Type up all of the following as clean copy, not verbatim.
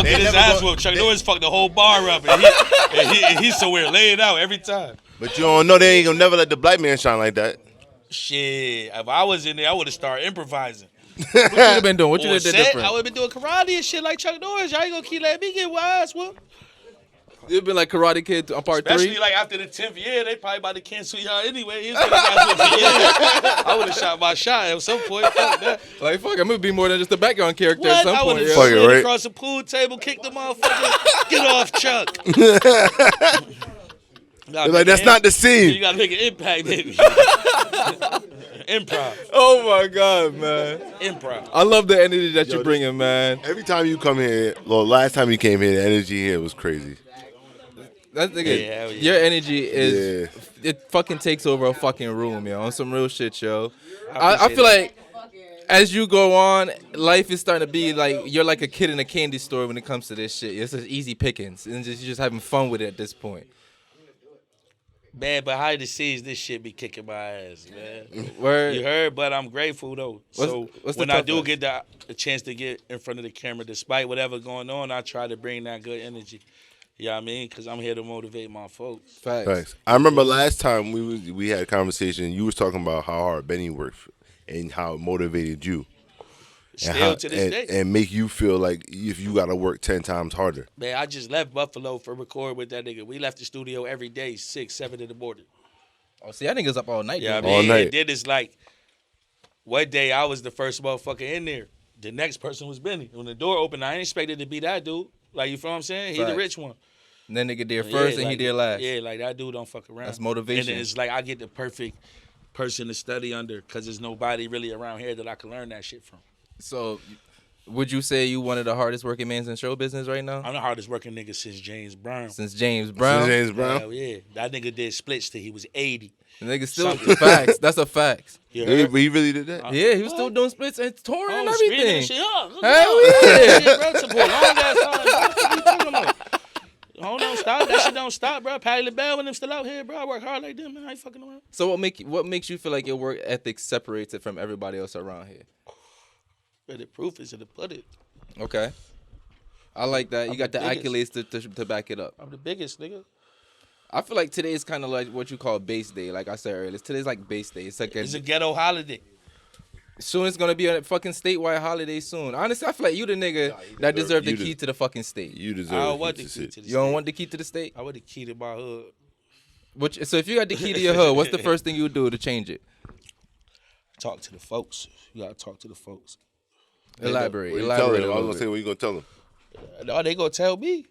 gonna get his ass whooped. Chuck Norris fucked the whole bar up, and he's somewhere laying out every time. But you don't know they ain't gonna never let the black man shine like that. Shit, if I was in there, I would have started improvising. What you have been doing? What you did different? I would have been doing karate and shit like Chuck Norris. Y'all ain't gonna keep letting me get wise whooped. You've been like Karate Kid on part 3? Especially like after the 10th year, they probably about to cancel y'all anyway. I would have shot my shot at some point. Fuck that. Like, fuck, I'm going to be more than just a background character What? at some I would point. have slid across the pool table, kicked the motherfucker. Get off, Chuck. Like, that's not the scene. You got to make an impact, baby. Improv. Oh, my God, man. Improv. I love the energy that you're bringing, man. Every time you come here, well, last time you came here, the energy here was crazy. That's your energy is it fucking takes over a fucking room, yo. On some real shit, yo. I feel like as you go on, life is starting to be like you're like a kid in a candy store when it comes to this shit. It's just easy pickings, and you're just having fun with it at this point. Man, behind the scenes, this shit be kicking my ass, man. Word. You heard, but I'm grateful though. What's when I do get the chance to get in front of the camera, despite whatever going on, I try to bring that good energy. You know what I mean? Because I'm here to motivate my folks. Facts. I remember last time we had a conversation, you was talking about how hard Benny worked and how it motivated you. Still to this day. And make you feel like if you got to work 10 times harder. Man, I just left Buffalo for record with that nigga. We left the studio every day, 6, 7 in the morning. Oh, see, that nigga's up all night. Yeah, I mean, all night. And then it's like, one day I was the first motherfucker in there. The next person was Benny. When the door opened, I ain't expected to be that dude. Like, you feel what I'm saying? He the rich one. And then nigga there first and he there last. Yeah, like that dude don't fuck around. That's motivation. And then it's like I get the perfect person to study under because there's nobody really around here that I can learn that shit from. So, would you say you one of the hardest working mans in show business right now? I'm the hardest working nigga since James Brown. Since James Brown? Hell yeah. That nigga did splits till he was 80. The nigga still facts. That's a fact. He really did that? Yeah, he was still doing splits and touring and everything. everything. Shit up. Hell yeah. Hold on, stop. That shit don't stop, bro. Patty LaBelle when them still out here, bro. I work hard like them, man. I ain't fucking around. So what makes you feel like your work ethic separates it from everybody else around here? But the proof is in the pudding. Okay. I like that. You got the biggest. accolades to back it up. I'm the biggest, nigga. I feel like today is kind of like what you call base day. Like I said earlier, today's like base day. It's a ghetto holiday. Soon it's gonna be a fucking statewide holiday soon. Honestly, I feel like you the nigga that deserve the key to the fucking state. You deserve the key to the state. You don't want the key to the state? I want the key to my hood. So if you got the key to your hood, what's the first thing you would do to change it? Talk to the folks. You gotta talk to the folks. Elaborate. I was gonna say, what you gonna tell them? No, they gonna tell me.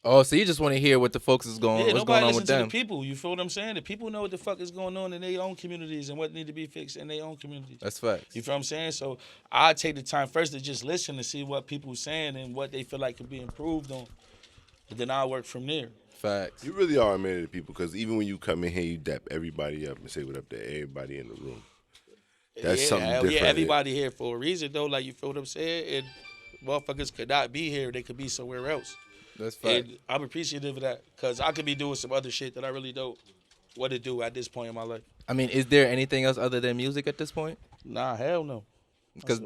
Oh, so you just want to hear what the folks is going, what's going on with them? To the people. You feel what I'm saying? The people know what the fuck is going on in their own communities and what need to be fixed in their own communities. That's facts. You feel what I'm saying? So I take the time first to just listen to see what people saying and what they feel like could be improved on. And then I'll work from there. Facts. You really are a man of the people because even when you come in here, you dap everybody up and say what up to everybody in the room. That's something different. Yeah, everybody here for a reason though. Like, you feel what I'm saying? And motherfuckers could not be here. They could be somewhere else. That's fact. And I'm appreciative of that because I could be doing some other shit that I really don't want to do at this point in my life. I mean, is there anything else other than music at this point? Nah, hell no. Because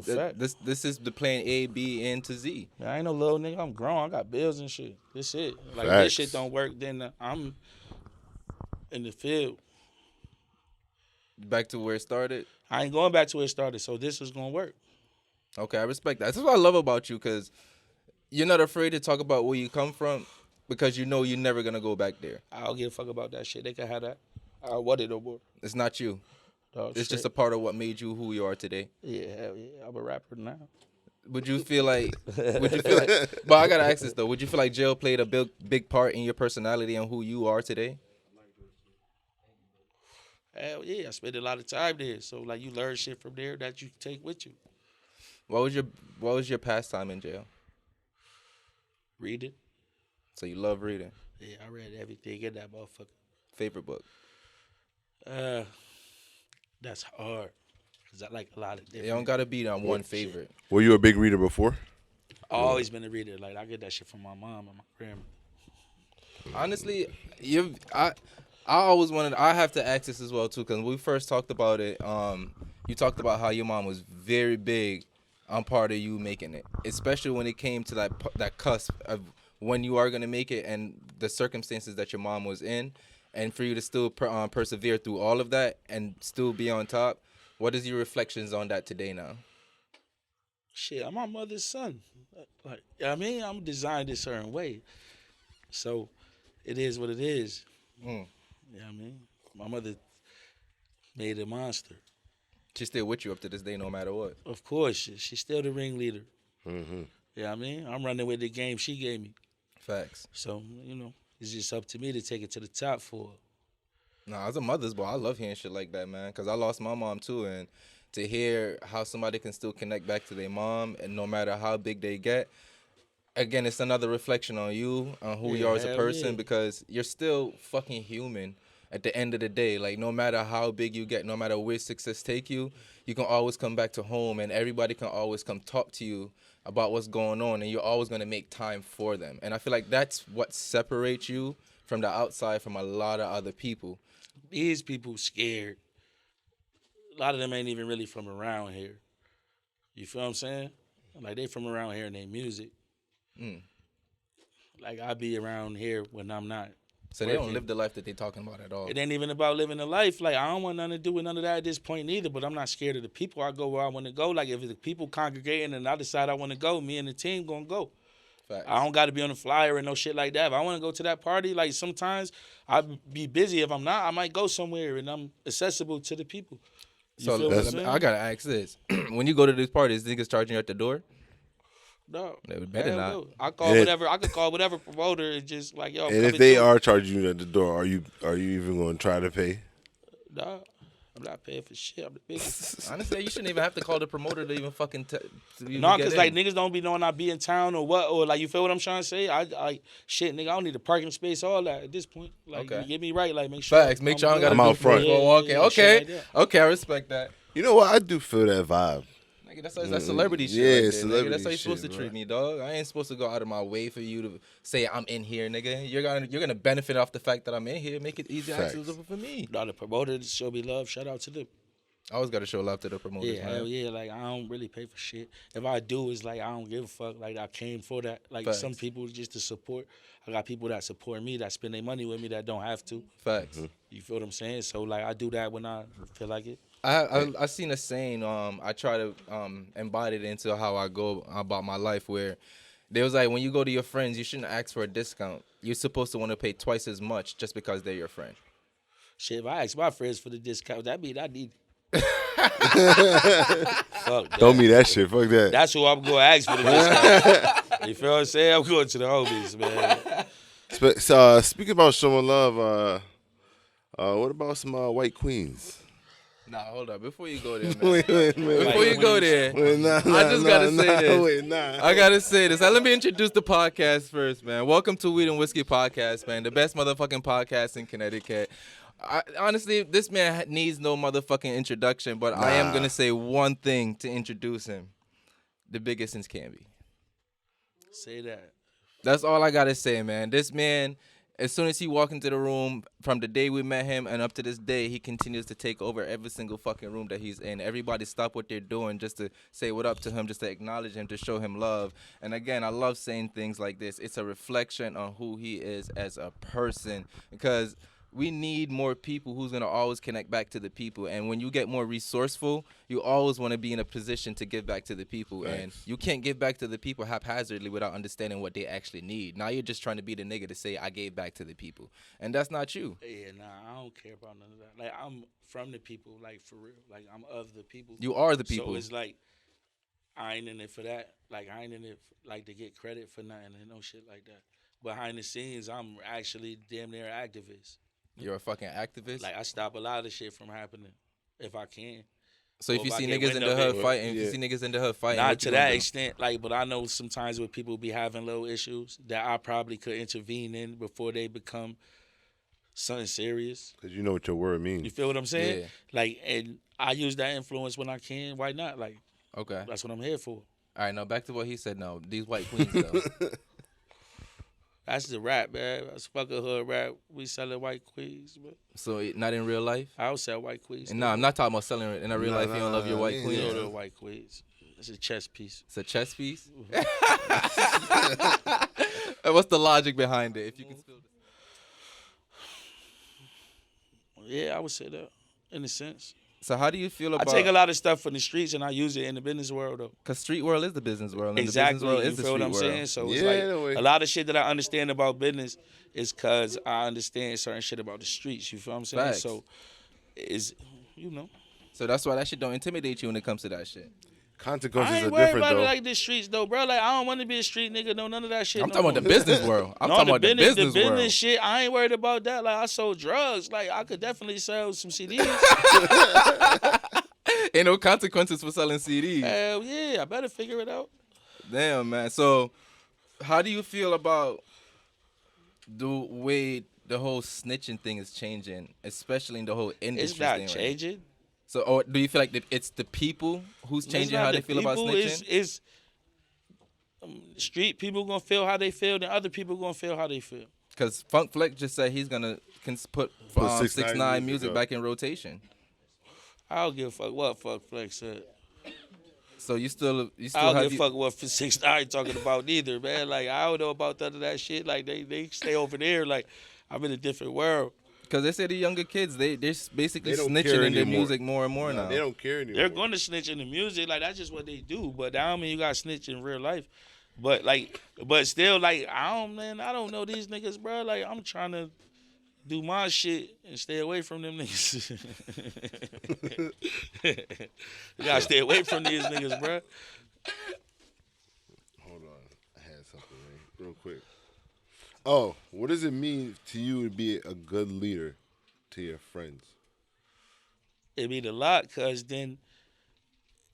this is the plan A, B, N to Z. I ain't no little nigga. I'm grown. I got bills and shit. This shit. Like, Facts. this shit don't work, then I'm in the field. Back to where it started? I ain't going back to where it started, so this is going to work. Okay, I respect that. That's what I love about you because you're not afraid to talk about where you come from because you know you're never going to go back there. I don't give a fuck about that shit. They can have that. I don't want it no more. It's not you. Dog, it's just a part of what made you who you are today. Yeah, hell yeah. I'm a rapper now. Would you feel like, but I got to ask this though, would you feel like jail played a big part in your personality and who you are today? Hell yeah, I spent a lot of time there. So like you learn shit from there that you take with you. What was your pastime in jail? Reading. So you love reading? Yeah, I read everything in that motherfucker. Favorite book? That's hard. Cause I like a lot of different. It don't gotta be on one favorite. Were you a big reader before? Always been a reader. Like I get that shit from my mom and my grandma. Honestly, I always wanted. I have to ask this as well too, because when we first talked about it, you talked about how your mom was very big I'm part of you making it, especially when it came to that cusp of when you are gonna make it and the circumstances that your mom was in, and for you to still persevere through all of that and still be on top. What is your reflections on that today now? Shit, I'm my mother's son. Like, you know what I mean, I'm designed a certain way, so it is what it is. You know what I mean? My mother made a monster. She's still with you up to this day, no matter what. Of course, she's still the ringleader. Mm-hmm. You know what I mean? I'm running with the game she gave me. Facts. So, you know, it's just up to me to take it to the top for her. Nah, as a mother's boy, I love hearing shit like that, man. Because I lost my mom, too. And to hear how somebody can still connect back to their mom, and no matter how big they get, again, it's another reflection on you, on who you are as a person, because you're still fucking human at the end of the day. Like, no matter how big you get, no matter where success take you, you can always come back to home, and everybody can always come talk to you about what's going on, and you're always going to make time for them. And I feel like that's what separates you from the outside from a lot of other people. These people scared. A lot of them ain't even really from around here. You feel what I'm saying? Like, they from around here and they music. Like, I be around here when I'm not. So they don't live the life that they talking about at all. It ain't even about living the life. Like, I don't want nothing to do with none of that at this point either, but I'm not scared of the people. I go where I want to go. Like, if the people congregating and I decide I want to go, me and the team going to go. Facts. I don't got to be on the flyer and no shit like that. If I want to go to that party, like, sometimes I be busy. If I'm not, I might go somewhere and I'm accessible to the people. So I got to ask this. When you go to these parties, niggas charging you at the door? No, they better not. No. I could call whatever promoter and just like, yo. And if they are charging you at the door, are you even going to try to pay? No, I'm not paying for shit. I'm the biggest. Honestly, you shouldn't even have to call the promoter to even fucking. No, because like niggas don't be knowing I be in town or what, or like, you feel what I'm trying to say? I shit, nigga, I don't need a parking space, all that at this point. Like, you get me right, like, make sure. Facts, make sure I got I'm out front. Okay, okay, I respect that. You know what? I do feel that vibe. That's celebrity shit. Yeah, right celebrity nigga. That's how you supposed shit, to treat me, dog. I ain't supposed to go out of my way for you to say I'm in here, nigga. You're gonna benefit off the fact that I'm in here. Make it easy accessible for me. No, the promoter show me love. Shout out to them. I always gotta show love to the promoters. Yeah, hell yeah. Like, I don't really pay for shit. If I do, it's like I don't give a fuck. Like, I came for that. Like, Facts. Some people just to support. I got people that support me, that spend their money with me, that don't have to. Facts. You feel what I'm saying? So, like, I do that when I feel like it. I seen a saying. I try to embody it into how I go about my life. Where they was like, when you go to your friends, you shouldn't ask for a discount. You're supposed to want to pay twice as much just because they're your friend. Shit, if I ask my friends for the discount, that mean I need. Fuck that. Don't me that shit. Fuck that. That's who I'm gonna ask for the discount. You feel what I'm saying? I'm going to the homies, man. So, speaking about showing love, what about some white queens? Nah, hold up. Before you go there, man. Before you go there, I just gotta say this. I gotta say this. Let me introduce the podcast first, man. Welcome to Weed and Whiskey Podcast, man. The best motherfucking podcast in Connecticut. Honestly, this man needs no motherfucking introduction, but I am gonna say one thing to introduce him. The biggest since Camby. Say that. That's all I gotta say, man. This man, as soon as he walked into the room, from the day we met him and up to this day, he continues to take over every single fucking room that he's in. Everybody stop what they're doing just to say what up to him, just to acknowledge him, to show him love. And again, I love saying things like this. It's a reflection on who he is as a person, because we need more people who's going to always connect back to the people. And when you get more resourceful, you always want to be in a position to give back to the people. Right. And you can't give back to the people haphazardly without understanding what they actually need. Now you're just trying to be the nigga to say, I gave back to the people. And that's not you. Yeah, nah, I don't care about none of that. Like, I'm from the people, like, for real. Like, I'm of the people. You are the people. So it's like, I ain't in it for that. Like, I ain't in it, like, to get credit for nothing and no shit like that. Behind the scenes, I'm actually damn near an activist. You're a fucking activist? Like, I stop a lot of shit from happening if I can. So if you see niggas in the hood fighting, not to that extent, like, but I know sometimes when people be having little issues that I probably could intervene in before they become something serious. Because you know what your word means. You feel what I'm saying? Yeah. Like, and I use that influence when I can. Why not? Like, okay, that's what I'm here for. All right, now back to what he said. No, these white queens though. That's the rap, man. That's fucking hood rap. We selling white queens, man. So not in real life? I don't sell white queens. No, I'm not talking about selling it in real life. You don't love your white queens? You know the white queens. It's a chess piece. It's a chess piece. What's the logic behind it? If you can spill this. Yeah, I would say that in a sense. So how do you feel about? I take a lot of stuff from the streets and I use it in the business world though. Cause street world is the business world. And Exactly. The business world You is the feel what street I'm world. saying? So it's Yeah, like no a lot of shit that I understand about business is cause I understand certain shit about the streets. You feel what I'm saying? Facts. So is you know. So that's why that shit don't intimidate you when it comes to that shit. Consequences I are ain't worried different about though. it like the streets though, bro. Like I don't want to be a street nigga, no none of that shit. I'm no talking about the more. business world. I'm No, talking about the business the world. business shit. I ain't worried about that. Like I sold drugs. Like I could definitely sell some CDs. Ain't no consequences for selling CDs. Hell yeah, I better figure it out. Damn, man. So, how do you feel about the way the whole snitching thing is changing, especially in the whole industry? It's not thing, right? changing. So, or do you feel like it's the people who's It's changing not how the they feel about people, snitching? It's street people gonna feel how they feel, then other people gonna feel how they feel. Because Funk Flex just said he's gonna put 6ix9ine music back in rotation. I don't give a fuck what Fuck Flex said. So you still I don't have give a fuck what 6ix9ine talking about neither, man. Like I don't know about none of that shit. Like they stay over there. Like I'm in a different world. Because they say the younger kids, they're basically They don't snitching care in their anymore. music more and more now. They don't care anymore. They're going to snitch in the music. Like that's just what they do. But that don't mean you got to snitch in real life. But still, like I don't know these niggas, bro. Like I'm trying to do my shit and stay away from them niggas. You gotta stay away from these niggas, bro. Hold on, I had something real quick. Oh, what does it mean to you to be a good leader to your friends? It mean a lot, cause then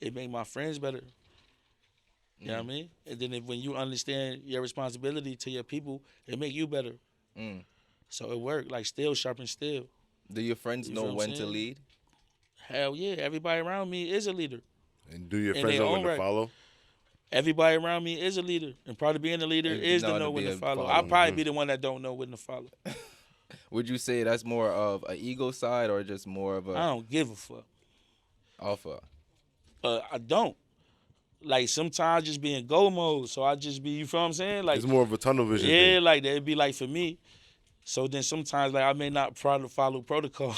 it make my friends better. You know what I mean? And then when you understand your responsibility to your people, it make you better. So it work like steel sharpens steel. Do your friends You feel know what I'm when to saying? lead? Hell yeah, everybody around me is a leader. And do your In friends their know when own to right. follow? Everybody around me is a leader. And part of being a leader And is to know know to when be to a follow. follower. I'll probably be the one that don't know when to follow. Would you say that's more of an ego side or just more of I a don't give a fuck. alpha? I don't. Like sometimes I just be in go mode. So I just be, you feel what I'm saying? Like It's more of a tunnel vision yeah, thing. like that'd be like for me. So then sometimes like I may not follow protocol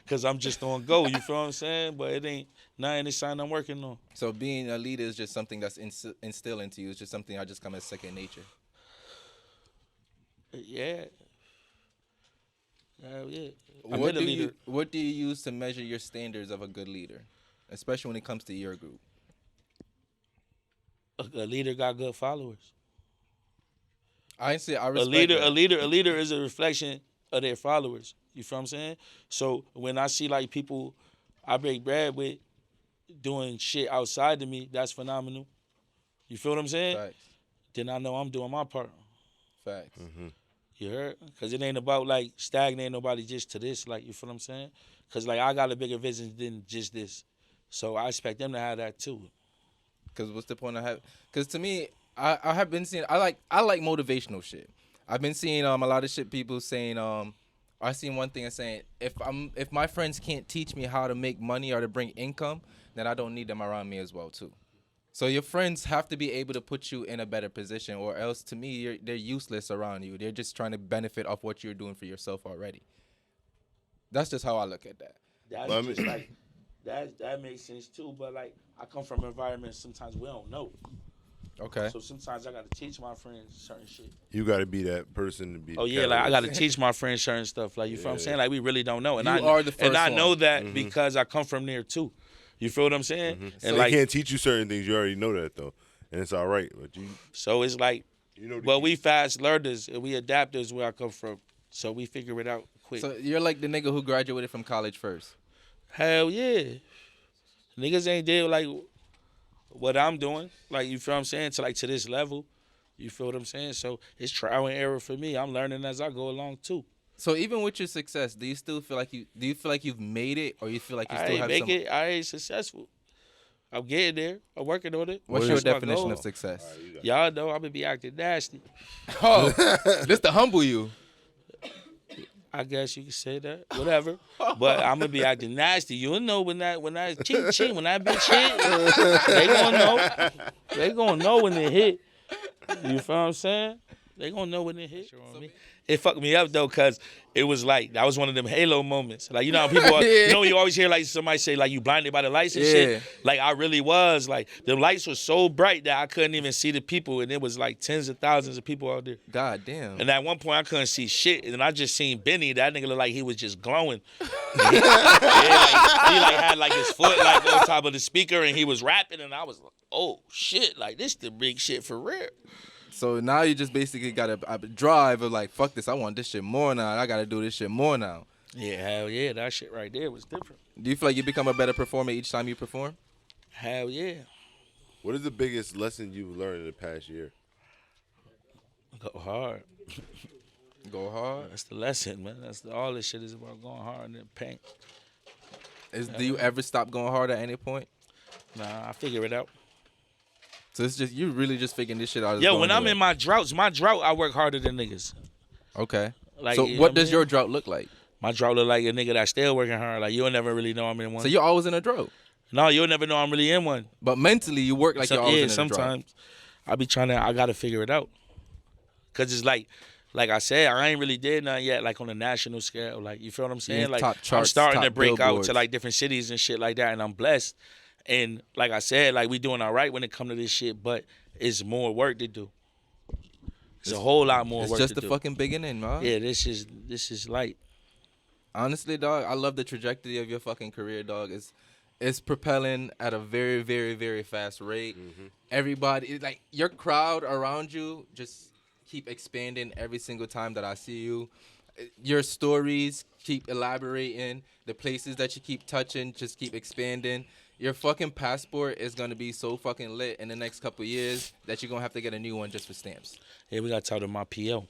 because I'm just on go. You feel what I'm saying? But it ain't nothing this sign I'm working on. So being a leader is just something that's instilled into you. It's just something I just come as second nature. Yeah. Hell yeah. What do you use to measure your standards of a good leader, especially when it comes to your group? A leader got good followers. I say I A respect leader is a reflection of their followers. You feel what I'm saying? So when I see like people I break bread with doing shit outside of me, that's phenomenal. You feel what I'm saying? Facts. Then I know I'm doing my part. Facts. You heard? Because it ain't about like stagnating nobody just to this. Like, you feel what I'm saying? Because like I got a bigger vision than just this. So I expect them to have that too. Because what's the point of having? Because to me, I have been seeing. I like motivational shit. I've been seeing a lot of shit people saying. I seen one thing and saying if my friends can't teach me how to make money or to bring income, then I don't need them around me as well too. So your friends have to be able to put you in a better position, or else to me they're useless around you. They're just trying to benefit off what you're doing for yourself already. That's just how I look at that. That's just like that makes sense too. But like I come from an environment sometimes we don't know. Okay. So sometimes I gotta teach my friends certain shit. You got to be that person to be. Oh yeah, like I gotta teach my friends certain stuff. Like you feel what I'm saying? Like we really don't know. And You are the first I know one. that because I come from there too. You feel what I'm saying? So And they like can't teach you certain things. You already know that though, and it's all right. But so it's like, you know. but we fast learners and we adapters where I come from. So we figure it out quick. So you're like the nigga who graduated from college first. Hell yeah. Niggas ain't did like what I'm doing. Like you feel what I'm saying? To this level. You feel what I'm saying? So it's trial and error for me. I'm learning as I go along too. So even with your success, do you feel like you've made it, or you feel like you still have some? I ain't successful. I'm getting there. I'm working on it. What's your That's my definition goal. of success? Y'all know I'm gonna be acting nasty. Oh, just to humble you. I guess you could say that. Whatever. But I'm gonna be acting nasty. You'll know when that cheat, when that bitch hit, they gonna know. They gonna know when it hit. You feel what I'm saying? They gonna know when it hit. It fucked me up though, cause it was like that was one of them halo moments. Like, you know how people are, you know, you always hear like somebody say like you blinded by the lights and shit. Like I really was. Like the lights were so bright that I couldn't even see the people, and it was like tens of thousands of people out there. God damn. And at one point I couldn't see shit, and I just seen Benny. That nigga looked like he was just glowing. He like had like his foot like on top of the speaker, and he was rapping, and I was like, oh shit, like this the big shit for real. So now you just basically got a drive of like, fuck this, I want this shit more now. I got to do this shit more now. Yeah, hell yeah. That shit right there was different. Do you feel like you become a better performer each time you perform? Hell yeah. What is the biggest lesson you've learned in the past year? Go hard. Go hard? That's the lesson, man. All this shit is about going hard in the paint. Do you ever stop going hard at any point? Nah, I figure it out. So it's just, you really just figuring this shit out. Yo, when I'm in my drought, I work harder than niggas. Okay. Like, so what does your drought look like? My drought look like a nigga that's still working hard. Like, you'll never really know I'm in one. So you're always in a drought? No, you'll never know I'm really in one. But mentally, you work like you're always in a drought. Sometimes I be I got to figure it out. Because it's like I said, I ain't really did nothing yet, like on a national scale. Like, you feel what I'm saying? Like, top charts, I'm starting to break billboards. out to like different cities and shit like that, and I'm blessed. And like I said, like we doing all right when it come to this shit, but it's more work to do. It's a whole lot more work to do. It's just the fucking beginning, man. Yeah, this is light. Honestly, dog, I love the trajectory of your fucking career, dog. It's propelling at a very, very, very fast rate. Mm-hmm. Everybody, like your crowd around you, just keep expanding every single time that I see you. Your stories keep elaborating. The places that you keep touching just keep expanding. Your fucking passport is going to be so fucking lit in the next couple of years that you're going to have to get a new one just for stamps. Yeah, we got to talk to my PO.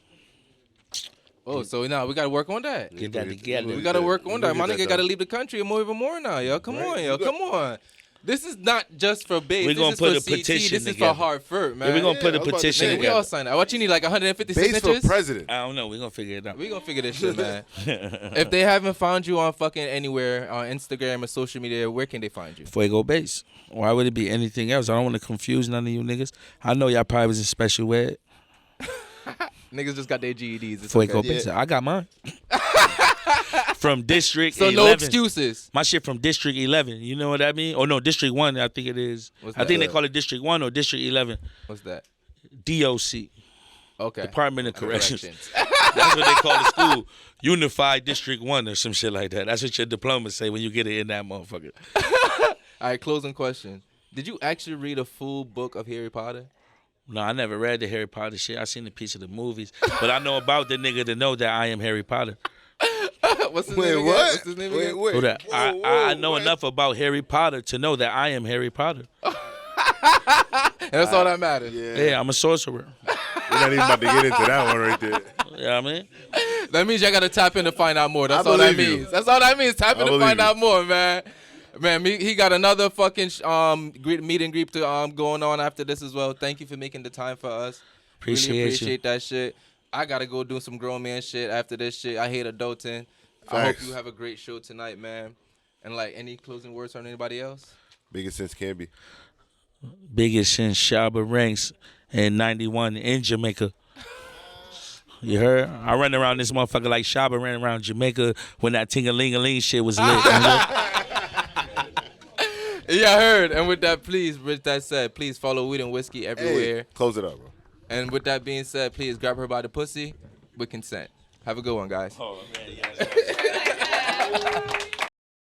Oh, so now we got to work on that. Get that together. We got to work on that. My nigga got to leave the country and move even more now, yo. Come on, yo. Come on. This is not just for Base. We're going to put a petition This together. is for Hartford, man. Yeah, we're going to put a petition together. We all sign that. What you need, like 150 Base signatures? for president. I don't know. We're going to figure it out. We're going to figure this shit, man. If they haven't found you on fucking anywhere, on Instagram or social media, where can they find you? Fuego Base. Why would it be anything else? I don't want to confuse none of you niggas. I know y'all probably was in special ed. Niggas just got their GEDs. It's Fuego okay. Base. I got mine. From District so 11. No excuses. My shit from District 11. You know what I mean? Or no, District 1, I think it is. I think they call it District 1 or District 11. What's that? DOC. Okay. Department of Corrections. That's what they call the school. Unified District 1 or some shit like that. That's what your diploma say when you get it in that motherfucker. All right, closing question. Did you actually read a full book of Harry Potter? No, I never read the Harry Potter shit. I seen a piece of the movies. But I know about the nigga to know that I am Harry Potter. What's his name again? What's his name again? Wait. I know enough about Harry Potter to know that I am Harry Potter. And that's all that matters. Yeah, I'm a sorcerer. We're not even about to get into that one right there. You know what I mean? That means y'all got to tap in to find out more. That's all that means. That's all that means. Tap in to find out more, man. Man, he got another fucking meet and greet to going on after this as well. Thank you for making the time for us. Really appreciate that shit. I got to go do some grown man shit after this shit. I hate adulting. I hope you have a great show tonight, man. And, like, any closing words from anybody else? Biggest since Camby. Biggest since Shabba Ranks in 91 in Jamaica. You heard? I run around this motherfucker like Shabba ran around Jamaica when that ting-a-ling-a-ling shit was lit. Yeah, I heard. And with that said, please follow Weed and Whiskey everywhere. Hey, close it up, bro. And with that being said, please grab her by the pussy with consent. Have a good one, guys. Oh, man, yes.